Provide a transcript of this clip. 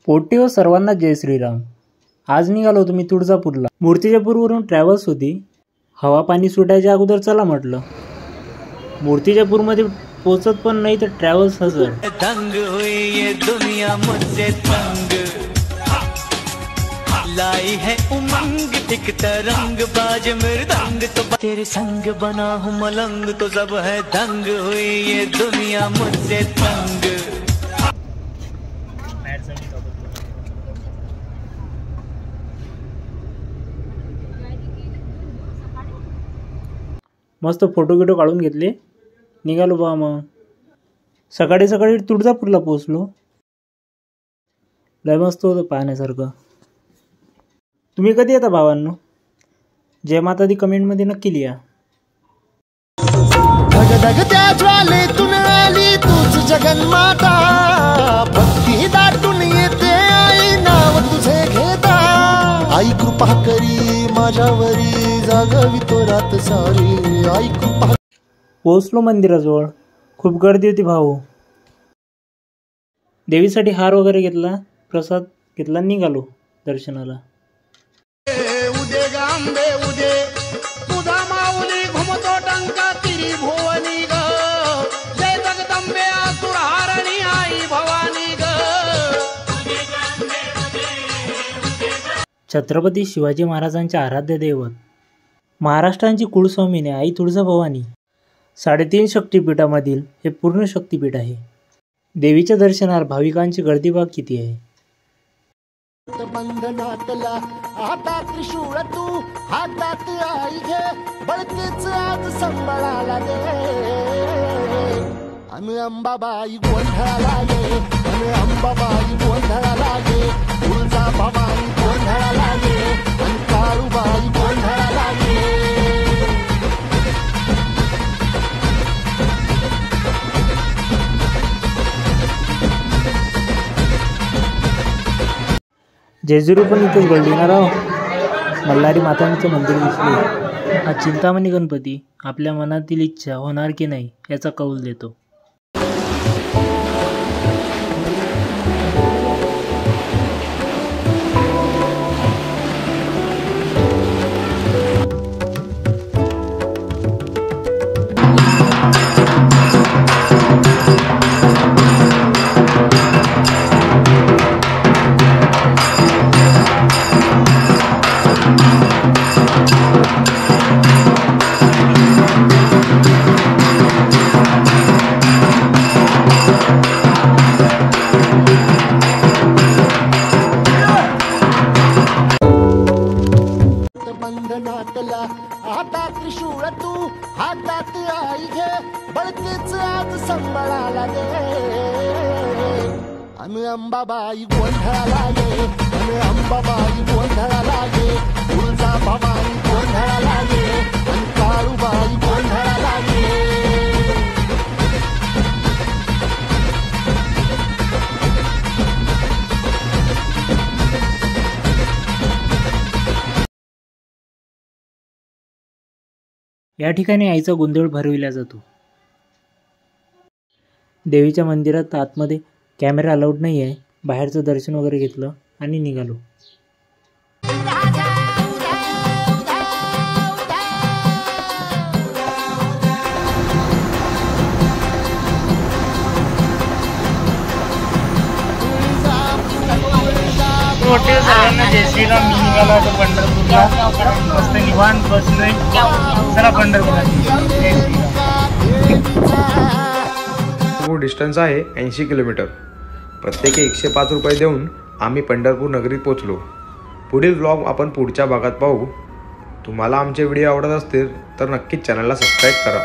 पोटी व सर्वांना जय श्रीराम। आज निघालो होतो मी तुळजापूरला। मूर्तिजापूरवरून ट्रॅव्हल्स होती। हवा पाणी सुटायच्या अगोदर चला म्हटलं। मूर्तिजापूरमध्ये पोहोचत पण नाही तर ट्रॅव्हल्स हजर। तंग हुई ये दुनिया मुझसे तंग, लाई है उमंग एक तरंग बाज मृदंग, तो तेरे संग बना हूँ मलंग, तो सब है दंग हुई ये दुनिया मुझसे तंग। मस्त फोटो गिटो काढून घेतले, निघालो बा। मग सकाळी सकाळी तुळजापूरला पोहोचलो। लय मस्त होतं पाहण्यासारखं। तुम्ही कधी येता भावांनो? जय माता दी कमेंट मध्ये नक्की लिहा। धगधगत्या ज्वालेतून आली तूच जगन्माता, भक्ती दाटून येते आई नाव तुझे घेता। आई कृपा करी माझ्यावरी जागवितो रात सारी, आई कृपा। पोहोचलो मंदिराजवळ, खूप गर्दी होती भाऊ। देवीसाठी हार वगैरे घेतला, प्रसाद घेतला, निघालो दर्शनाला। उदे गांबे उदे तुझा माऊली घुमतो टंका तिरी भुवनी ग, जय जगदंबे आसुर हारणी आई भवानी ग। छत्रपती शिवाजी महाराजांचे आराध्य दैवत, महाराष्ट्रांची कुलस्वामिनी आई तुळजाभवानी, 3.5 शक्तिपीठामधील हे पूर्ण शक्तिपीठ आहे। देवीच्या दर्शनाला भाविकांची गर्दी बघ किती आहे। बंधनातला आता त्रिशूळ तू हातात आई घे, बळतेच आज संबळाला दे। अन अंबाबाई गोंधळाला गे, अन अंबाबाई गोंधळाला गे, तुळजाभवानी गोंधळाला गे, अन काळूबाई गोंधळाला गे। जेजुरी पण इथेच घडली ना राव। मल्हारी मातांचं मंदिर दिसले। हा चिंतामणी गणपती आपल्या मनातील इच्छा होणार की नाही याचा कौल देतो। बंधनातला आता त्रिशूळ तू हातात आई घे, बळतेच आज संबळाला दे। अन अंबाबाई गोंधळाला गे, अन अंबाबाई गोंधळाला गे, तुळजाभवानी गोंधळाला गे, अन काळूबाई गोंधळाला गे। या ठिकाणी आईचा गोंधळ भरविला जातो। देवीच्या मंदिरात आतमध्ये कॅमेरा अलाउड नाही आहे। बाहेरचं दर्शन वगैरे घेतलं आणि निघालो। सर्वांना जय श्रीराम। मी निघालो होतो पंढरपूरला। मस्त निवांत बसलोय। चला पंढरपूरला। डिस्टन्स आहे 80 किलोमीटर। प्रत्येकी 105 रुपये देऊन आम्ही पंढरपूर नगरीत पोहोचलो। पुढील व्लॉग आपण पुढच्या भागात पाहू। तुम्हाला आमचे व्हिडिओ आवडत असतील तर नक्कीच चॅनलला सबस्क्राईब करा।